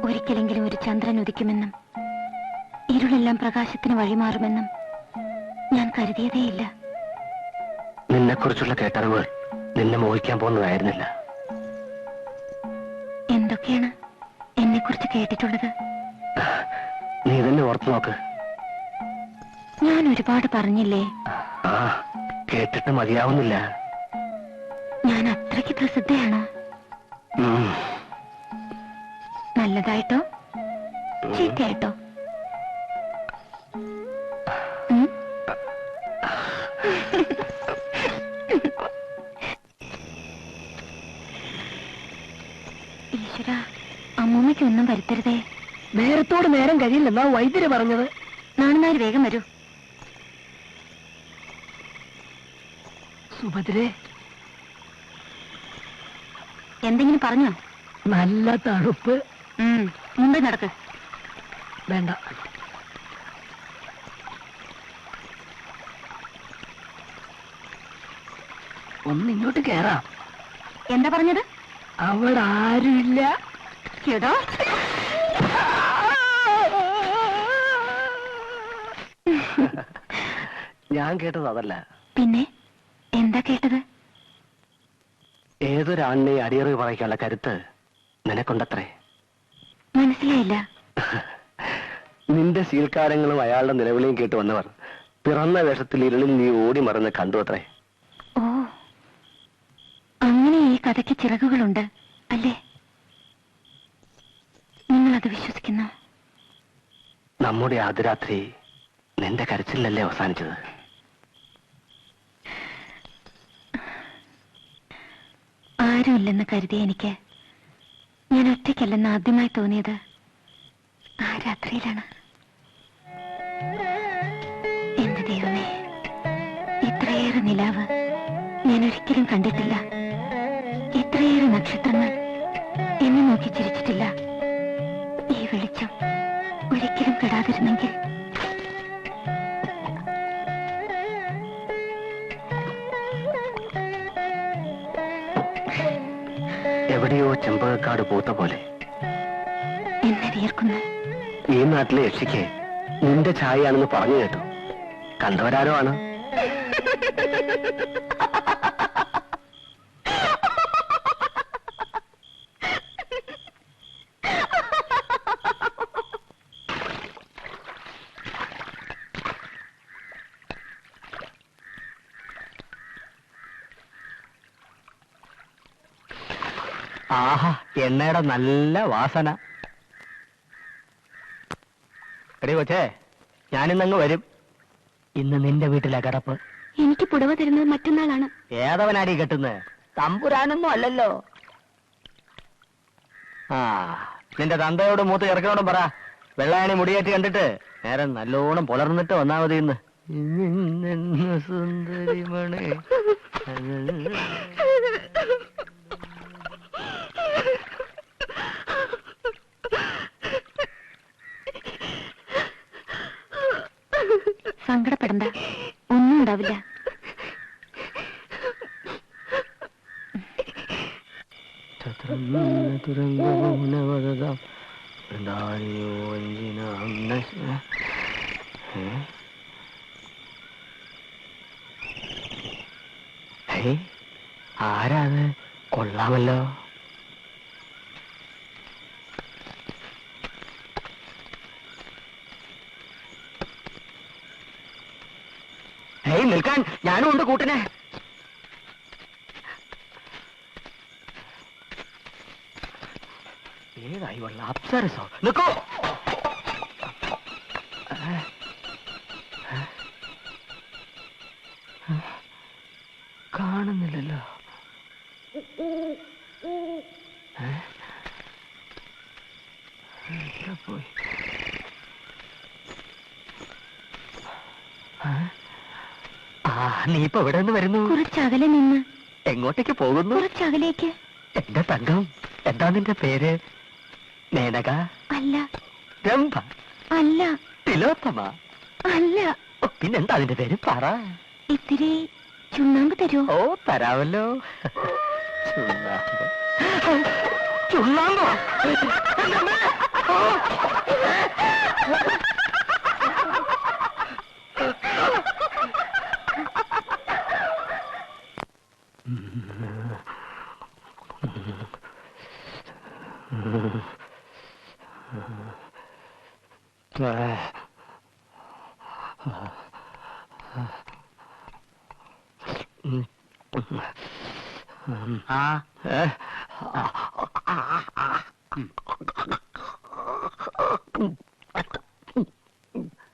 ഒരിക്കലെങ്കിലും ഒരു ചന്ദ്രൻ ഉദിക്കുമെന്നും ഇരുളെല്ലാം പ്രകാശത്തിന് വഴിമാറുമെന്നും ഞാൻ കരുതിയതേയില്ല. നിന്നെക്കുറിച്ചുള്ള കേട്ടറിവുകൾ നിന്നെ മോഹിക്കാൻ പോകുന്നതായിരുന്നില്ല. എന്തൊക്കെയാണ് എന്നെക്കുറിച്ച് കേട്ടിട്ടുള്ളത്? നീ തന്നെ ഓർത്തു നോക്ക്. ഞാൻ ഒരുപാട് പറഞ്ഞില്ലേ? ആ, കേട്ടിട്ട് മതിയാവുന്നില്ല. ഞാൻ അത്രയ്ക്ക് പ്രസിദ്ധയാണോ? നല്ലതായിട്ടോ ചീത്തയായിട്ടോ? ഈശ്വര, അമ്മൂമ്മയ്ക്ക് ഒന്നും വരുത്തരുതേ. നേരത്തോട് നേരം കഴിയില്ലെന്നാ വൈദ്യര് പറഞ്ഞത്. നാണുമാര് വേഗം വരൂ. സുഭദ്രേ, എന്തെങ്കിലും പറഞ്ഞോ? നല്ല തണുപ്പ്. മുമ്പേ നടക്ക്. വേണ്ട, ഒന്നിങ്ങോട്ട് കേറാം. എന്താ പറഞ്ഞത്? അവിടെ ആരുമില്ല. കേട്ടോ? ഞാൻ കേട്ടത് അതല്ല. പിന്നെ എന്താ കേട്ടത്? ഏതൊരാണിനെ അടിയറവ് പറയിക്കാനുള്ള കരുത്ത് നിനക്കൊണ്ടത്രേ. മനസ്സിലായില്ല. നിന്റെ ശീൽക്കാരങ്ങളും അയാളുടെ നിലവിളിയും കേട്ട് വന്നവർ പിറന്ന വേഷത്തിൽ ഇരുളിൽ നീ ഓടി മറന്ന് കണ്ടു അത്രേ. ഓ, അങ്ങനെ ഈ കഥയ്ക്ക് ചിറകുകളുണ്ട് അല്ലേ? നിങ്ങളത് വിശ്വസിക്കുന്നു? നമ്മുടെ ആദ്യരാത്രി നിന്റെ കരച്ചിലല്ലേ അവസാനിച്ചത്? ആരുമില്ലെന്ന് കരുതിയ എനിക്ക് ഞാൻ ഒറ്റയ്ക്കല്ലെന്ന് ആദ്യമായി തോന്നിയത് ആ രാത്രിയിലാണ്. എന്റെ ദൈവമേ, ഇത്രയേറെ നിലാവ് ഞാൻ ഒരിക്കലും കണ്ടിട്ടില്ല. ഇത്രയേറെ നക്ഷത്രങ്ങൾ എന്നെ നോക്കി ചിരിച്ചിട്ടില്ല. ഈ വെളിച്ചം ഒരിക്കലും കെടാതിരുന്നെങ്കിൽ. എവിടെയോ ചെമ്പകക്കാട് പൂത്ത പോലെ എന്നെ വിയർക്കുന്നു. ഈ നാട്ടിലെ യക്ഷിക്ക് നിന്റെ ഛായയാണെന്ന് പറഞ്ഞു കേട്ടു. കണ്ടവരാരോ ആണ്. ആഹാ, എണ്ണയുടെ നല്ല വാസന. എടി കൊച്ചേ, ഞാനിന്നങ്ങ് വരും. ഇന്ന് നിന്റെ വീട്ടിലെ കിടപ്പ്. എനിക്ക് പുടവ തരുന്നത് മറ്റന്നാളാണ്. ഏതവനാടി കെട്ടുന്നത്? തമ്പുരാനൊന്നും അല്ലല്ലോ. ആ, നിന്റെ തന്തയോട് മൂത്ത് ചെറുക്കനോടും പറ, വെള്ളായണി മുടിയേറ്റ് കണ്ടിട്ട് നേരം നല്ലോണം പുലർന്നിട്ട് വന്നാ മതി. ഇന്ന് സുന്ദരിമണി. സങ്കടപ്പെടണ്ട, ഒന്നും ഉണ്ടാവില്ല. ആരാത്? കൊള്ളാമല്ലോ. നിൽക്കാൻ, ഞാനും ഉണ്ട് കൂട്ടിനെ. ഏതായി വള്ള അപ്സരസോ? നിൽക്കോ. കാണുന്നില്ലല്ലോ. പോയി. നീ ഇപ്പൊ എവിടെ നിന്ന് വരുന്നു? കുറച്ചകലെ നിന്ന്. എങ്ങോട്ടേക്ക് പോകുന്നു? കുറച്ചകലേക്ക്. എന്റെ തങ്കം, എന്താ നിന്റെ പേര്? മേനക? അല്ല. രംഭ? അല്ല. തിലോത്തമ? അല്ല. പിന്നെന്താ അതിന്റെ പേര്? പറ. ഇത്തിരി ചുണ്ണാമ്പ് തരുമോ? ഓ, തരാമല്ലോ. ചുണ്ണാമ്പ്. ചുണ്ണാമ്പോ?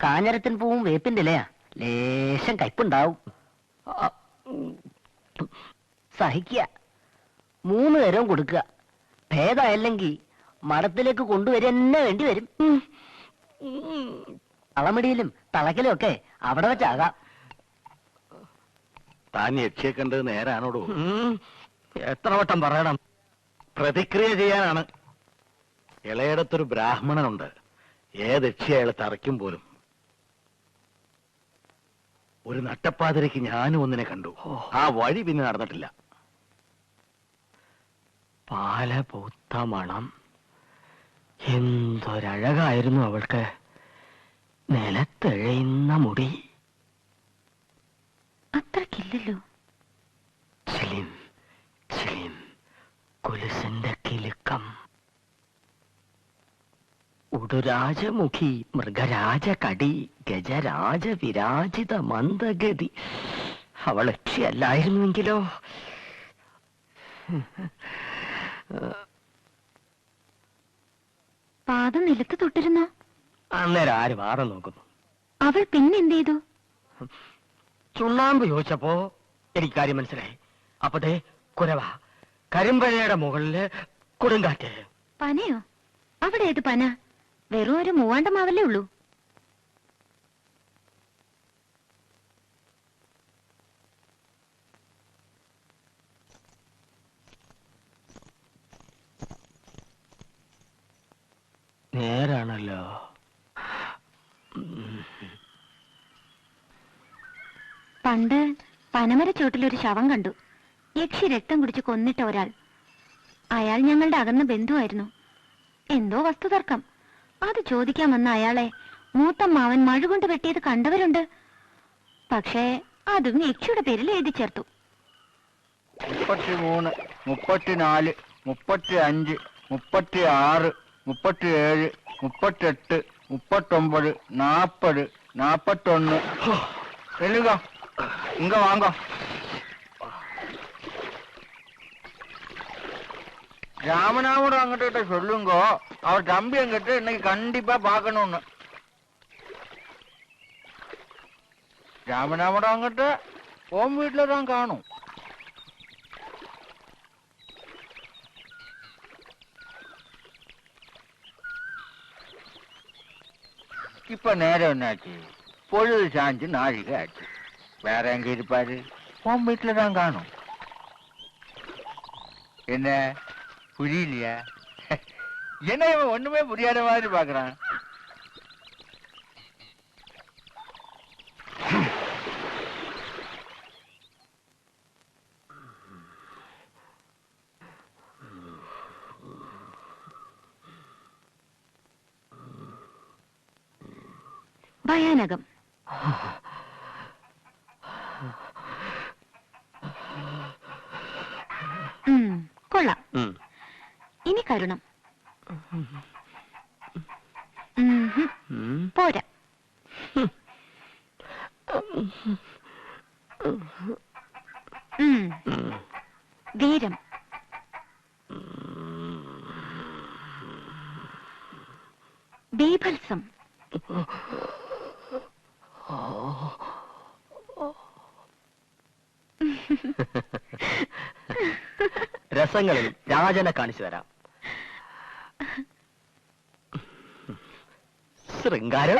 കാഞ്ഞരത്തിൻ പൂവും വേപ്പിന്റെ ഇലയാ, ലേശം കയ്പുണ്ടാവും. സഹിക്കുക, 3 നേരവും കൊടുക്കുക. ഭേദമല്ലെങ്കിൽ മഠത്തിലേക്ക് കൊണ്ടുവരുന്ന വേണ്ടി വരും. തളമിടിയിലും തളക്കലും ഒക്കെ അവിടെ വെച്ചാകാം. താൻ യക്ഷിയെ കണ്ടത് നേരാണോടോ? എത്ര വട്ടം പറയണം? പ്രതിക്രിയ ചെയ്യാനാണ്. ഇളയിടത്തൊരു ബ്രാഹ്മണനുണ്ട്, ഏത് യക്ഷി അയാൾ തറയ്ക്കും പോലും. ഒരു നട്ടപ്പാതിരയ്ക്ക് ഞാനും ഒന്നിനെ കണ്ടു. ആ വഴി പിന്നെ നടന്നിട്ടില്ല. പാല പൂത്ത മണം, എന്തൊരഴകായിരുന്നു അവൾക്ക്. നിലത്തെഴയുന്ന മുടി, അത്രക്കില്ലല്ലോ. ചിലിം ചിലിം കുലുസിന്റെ കിലുക്കം. ഉടുരാജമുഖി, മൃഗരാജകടി, ഗജരാജ വിരാജിത മന്ദഗതി. അവൾ യക്ഷിയല്ലായിരുന്നുവെങ്കിലോ? പാദം നിലത്ത് തൊട്ടിരുന്നോ? അന്നേരം ആര് വാറ നോക്കുന്നു? അവൾ പിന്നെന്ത് ചെയ്തു? ചുണ്ണാമ്പ് ചോദിച്ചപ്പോ എനിക്ക് കാര്യം മനസ്സിലായി. അപ്പതേ കുരവ, കരിമ്പഴയുടെ മുകളില് കൊടുങ്കാറ്റ്. പനയോ? അവിടെ ഏത് പന? വെറും ഒരു മൂവാണ്ടമാവല്ലേ ഉള്ളൂ. നേരാണല്ലോ. പണ്ട് പനമരച്ചോട്ടിലൊരു ശവം കണ്ടു. യക്ഷി രക്തം കുടിച്ച് കൊന്നിട്ട ഒരാൾ. അയാൾ ഞങ്ങളുടെ അകന്ന ബന്ധുവായിരുന്നു. എന്തോ വസ്തുതർക്കം. അത് ചോദിക്കാൻ വന്ന അയാളെ മൂത്തമ്മാവൻ മഴുകൊണ്ട് വെട്ടിയത് കണ്ടവരുണ്ട്. പക്ഷേ അതും യക്ഷിയുടെ പേരിൽ എഴുതി ചേർത്തു. 33, 34, 35, 36, 37, 38, 39, 40, 41. எழுங்க, இங்க வாங்க. ராமனாவோட அங்கிட்ட சொல்லுங்க, அவர் தம்பி என்கிட்ட இன்னைக்கு கண்டிப்பா பார்க்கணும்னு. ராமனாவோட அங்கிட்ட ஓம் வீட்டுல தான் காணும். இப்ப நேரம் என்னாச்சு? பொழுது சாஞ்சு நாழிகை ஆச்சு. வேற எங்க இருப்பாரு? உன் வீட்டுல தான் காணும். என்ன புரியலையா? என்ன இவன் ஒண்ணுமே புரியாத மாதிரி பாக்குறான். ഭയാനകം. കൊള്ളാം. ഇനി കരുണം. പോരാ. വീരം. ബീഭത്സം. രസങ്ങളിൽ രാജനെ കാണിച്ചു തരാം. ശൃംഗാരം.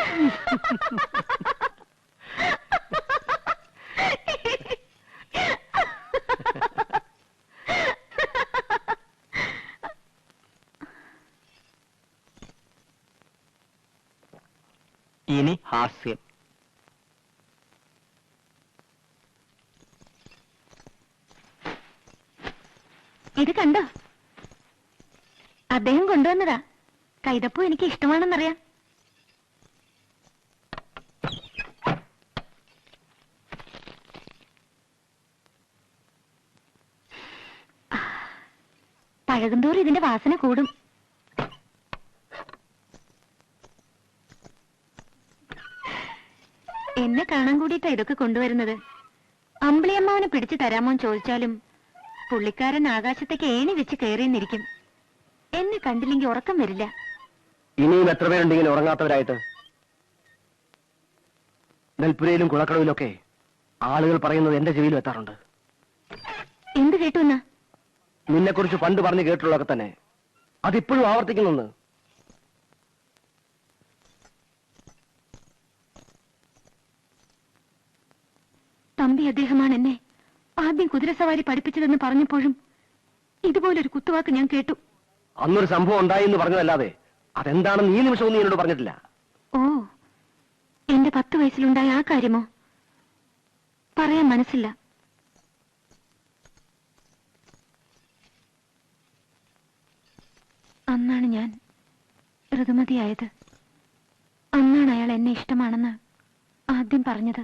ഇനി ഹാസ്യം. ഇത് കണ്ടോ? അദ്ദേഹം കൊണ്ടുവന്നതാ. കൈതപ്പൂ എനിക്ക് ഇഷ്ടമാണെന്നറിയാം. പഴകുന്തോറും ഇതിന്റെ വാസന കൂടും. എന്നെ കാണാൻ കൂടിയിട്ടാ ഇതൊക്കെ കൊണ്ടുവരുന്നത്. അമ്പിളിയമ്മാവനെ പിടിച്ചു തരാമോന്ന് ചോദിച്ചാലും പുള്ളിക്കാരൻ ആകാശത്തേക്ക് ഏണി വെച്ച് കയറിയെന്നിരിക്കും. എന്നെ കണ്ടില്ലെങ്കിൽ ഉറക്കം വരില്ല. ഇനിയും എത്ര പേരുണ്ടെങ്കിലും ഉറങ്ങാത്തവരായിട്ട്? നെൽപ്പുരയിലും കുളക്കടവിലൊക്കെ ആളുകൾ പറയുന്നത് എന്റെ ചെവിയിലും എത്താറുണ്ട്. എന്ത് കേട്ടു എന്നാ? നിന്നെക്കുറിച്ച് പണ്ട് പറഞ്ഞു കേട്ടുള്ളതൊക്കെ തന്നെ. അതിപ്പോഴും ആവർത്തിക്കുന്നെന്ന്. തമ്പി അദ്ദേഹമാണ് എന്നെ ആദ്യം കുതിരസവാരി പഠിപ്പിച്ചതെന്ന് പറഞ്ഞപ്പോഴും ഇതുപോലൊരു കുത്തുവാക്ക് ഞാൻ കേട്ടു. അന്നൊരു സംഭവം ഉണ്ടായി എന്ന് പറഞ്ഞതല്ലാതെ അതെന്താണെന്ന് ഈ നിമിഷവും നീ എന്നോട് പറഞ്ഞിട്ടില്ല. ഓ, എന്റെ 10 വയസ്സിലുണ്ടായ ആ കാര്യമോ? പറയാൻ മനസ്സില്ല. അന്നാണ് ഞാൻ ഋതുമതിയായത്. അന്നാണ് അയാൾ എന്നെ ഇഷ്ടമാണെന്ന് ആദ്യം പറഞ്ഞത്.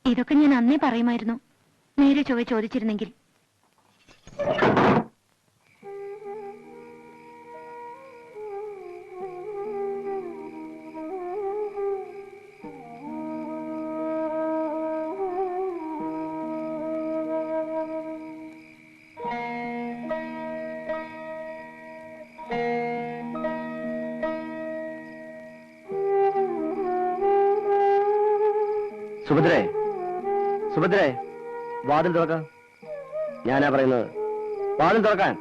ഇതൊക്കെ ഞാൻ അന്നേ പറയുമായിരുന്നു, നേരെ ചൊവ്വെ ചോദിച്ചിരുന്നെങ്കിൽ. സുഭദ്രേ, സുഭദ്രേ, വാതിൽ തുറക്കാം. ഞാനാ പറയുന്നത്, വാതിൽ തുറക്കാൻ.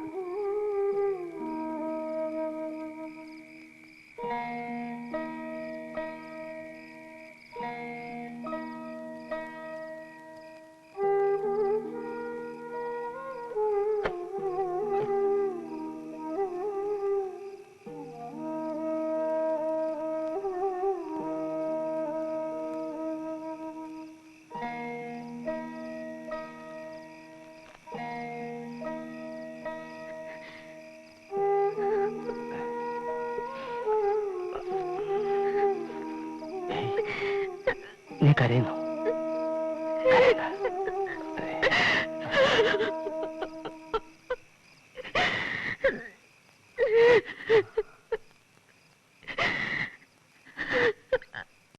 നീ കരയുന്നു?